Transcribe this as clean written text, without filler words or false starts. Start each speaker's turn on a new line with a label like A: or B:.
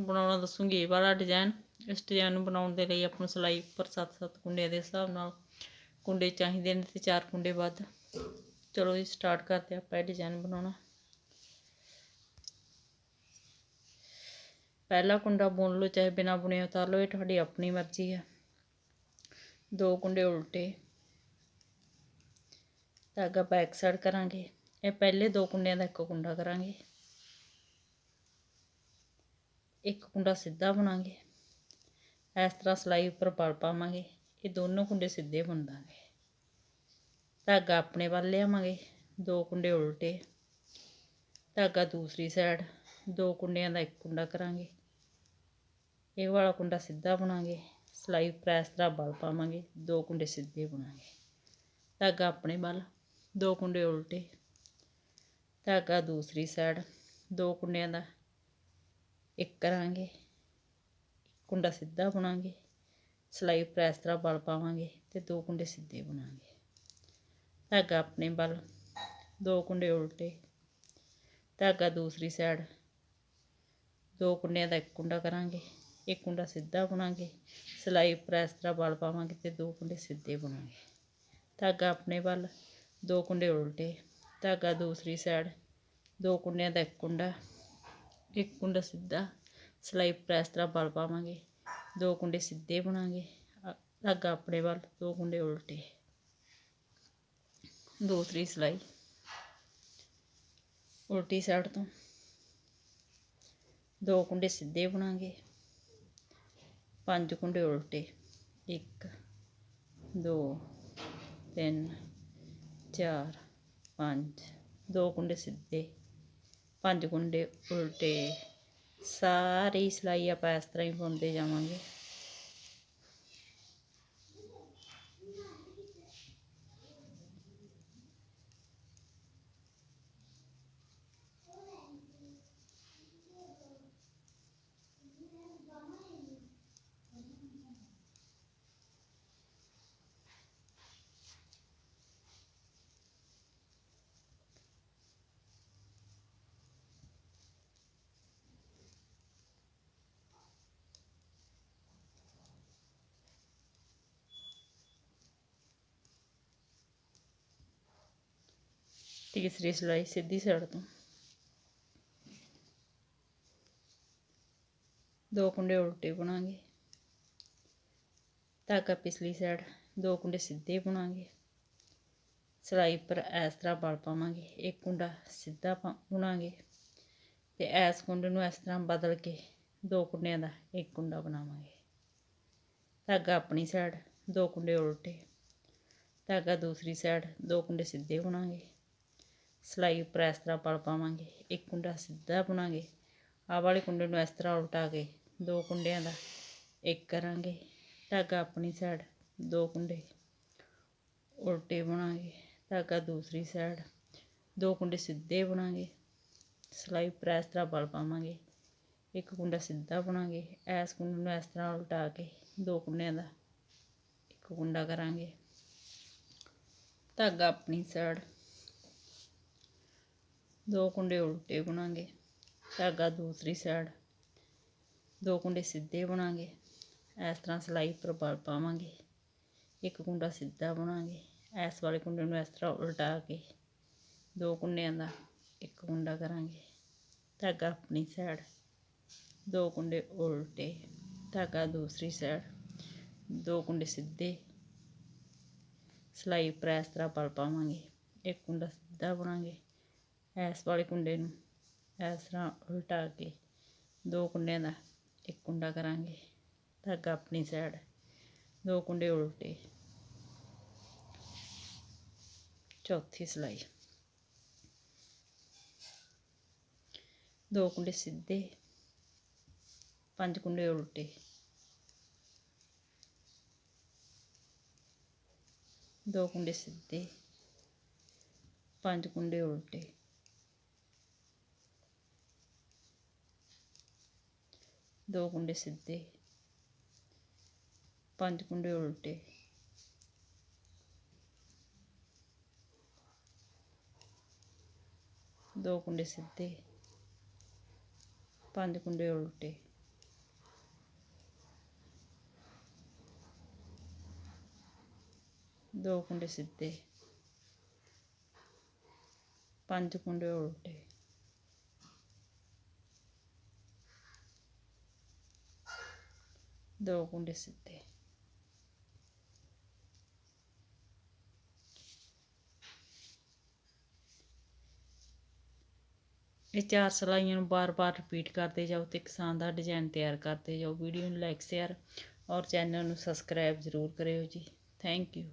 A: ਤੁਹਾਨੂੰ ਬਣਾਉਣਾ ਦੱਸੂਗੀ ਇਹ ਵਾਲਾ ਡਿਜ਼ਾਈਨ। ਇਸ ਡਿਜ਼ਾਈਨ ਨੂੰ ਬਣਾਉਣ ਦੇ ਲਈ ਆਪਾਂ ਨੂੰ ਸਿਲਾਈ ਉੱਪਰ 7-7 ਕੁੰਡਿਆਂ ਦੇ ਹਿਸਾਬ ਨਾਲ ਕੁੰਡੇ ਚਾਹੀਦੇ ਨੇ ਤੇ 4 ਕੁੰਡੇ ਵੱਧ। ਚਲੋ ਜੀ ਸਟਾਰਟ ਕਰਦੇ ਆਪਾਂ ਇਹ ਡਿਜ਼ਾਈਨ ਬਣਾਉਣਾ। पहला कुंडा बुन लो चाहे बिना बुने उतार लो, ये थोड़ी अपनी मर्जी है। 2 कुंडे उल्टे, धागा बैक साइड करांगे। ये पहले 2 कुंडियां दा 1 कुंडा करांगे, 1 कुंडा सीधा बुनांगे। इस तरह सिलाई उपर बल पावांगे, ये दोनों कुंडे सीधे बुन देंगे। धागा अपने वाल लियावांगे, 2 कुंडे उल्टे, धागा दूसरी साइड, 2 कुंडियां दा 1 कुंडा करांगे। ये वाला कुंडा सीधा बुनांगे, सिलाई उपर इस तरह बल पावांगे, 2 कुंडे सीधे बुनांगे। धागा अपने वाल, 2 कुंडे उल्टे, धागा दूसरी साइड, 2 कुंडियां दा 1 करांगे, 1 कुंडा सीधा बुनांगे, सिलाई उपर इस तरह बल पावांगे ते 2 कुंडे सीधे बुनांगे। धागा अपने वाल, 2 कुंडे उल्टे, धागा दूसरी साइड, 2 कुंडियां दा 1 कुंडा करांगे, 1 कुंडा सीधा बुनांगे, सिलाई उपर इस तरह बल पावांगे ते 2 कुंडे सीधे बुनांगे। धागा अपने वाल, 2 कुंडे उल्टे, धागा दूसरी साइड, 2 कुंडियां दा 1 कुंडा, 1 कुंडा सीधा, सिलाई उपर इस तरह बल पावांगे, 2 कुंडे सीधे बुनांगे। धागा अपने वाल, 2 कुंडे उल्टे, दूसरी सिलाई उल्टी साइड तो 2 कुंडे सीधे बुनांगे, 5 कुंडे उल्टे, 1 2 3 4 5, 2 कुंडे सीधे, 5 कुंडे उल्टे। सारी सिलाई आप इस तरह ही बुनते जावांगे। तीसरी सिलाई सीधी साइड तो 2 कुंडे उल्टे बुनांगे, धागा पिछली साइड, 2 कुंडे सीधे बुनांगे, सिलाई पर इस तरह बल पावांगे, 1 कुंडा सीधा बुनांगे ते इस कुंडे नूं इस तरह बदल के 2 कुंडियां दा 1 कुंडा बनावांगे। धागा अपनी साइड, 2 कुंडे उल्टे, धागा दूसरी साइड, 2 कुंडे सीधे बुनांगे, सिलाई उपर इस तरह बल पावांगे, 1 कुंडा सीधा बुनांगे। आह वाले कुंडे नूं इस तरह उल्टा के 2 कुंडियां दा 1 करांगे। धागा अपनी साइड, 2 कुंडे उल्टे बुनांगे, धागा दूसरी साइड, 2 कुंडे सीधे बुनांगे, सिलाई उपर इस तरह बल पावांगे, 1 कुंडा सीधा बुनांगे। इस कुंडे नूं इस तरह उल्टा के 2 कुंडियां दा 1 कुंडा करांगे। धागा अपनी साइड, 2 कुंडे उल्टे बुनांगे, धागा दूसरी साइड, 2 कुंडे सीधे बुनांगे। इस तरह सिलाई पर बल पावांगे, 1 कुंडा सीधा बुनांगे। इस वाले कुंडे नूं इस तरह उल्टा के 2 कुंडियां दा 1 कुंडा करांगे। धागा अपनी साइड, 2 कुंडे उल्टे, धागा दूसरी साइड, 2 कुंडे सीधे, सिलाई पर इस तरह बल पावांगे, 1 कुंडा सीधा बुनांगे। इस वाले कुंडे नूं इस तरह उल्टा के 2 कुंडियां दा 1 कुंडा करांगे। धागा अपनी साइड, 2 कुंडे उल्टे, चौथी सिलाई, 2 कुंडे सीधे, 5 कुंडे उल्टे, 2 कुंडे सीधे, 5 कुंडे उल्टे, 2 कुंडे सीधे, 5 कुंडे उल्टे, 2 कुंडे सीधे, 5 कुंडे उल्टे, 2 ਕੁੰਡੇ ਸਿੱਧੇ, 5 ਕੁੰਡੇ ਉਲਟੇ, 2 ਕੁੰਡੇ ਸਿੱਧੇ। ਇਹ 4 ਸਿਲਾਈਆਂ ਨੂੰ ਬਾਰ-ਬਾਰ ਰਿਪੀਟ ਕਰਦੇ ਜਾਓ ਤੇ ਕਿਸਾਨ ਦਾ ਡਿਜ਼ਾਈਨ ਤਿਆਰ ਕਰਦੇ ਜਾਓ। ਵੀਡੀਓ ਨੂੰ ਲਾਈਕ, ਸ਼ੇਅਰ ਔਰ ਚੈਨਲ ਨੂੰ ਸਬਸਕ੍ਰਾਈਬ ਜ਼ਰੂਰ ਕਰਿਓ ਜੀ। Thank you.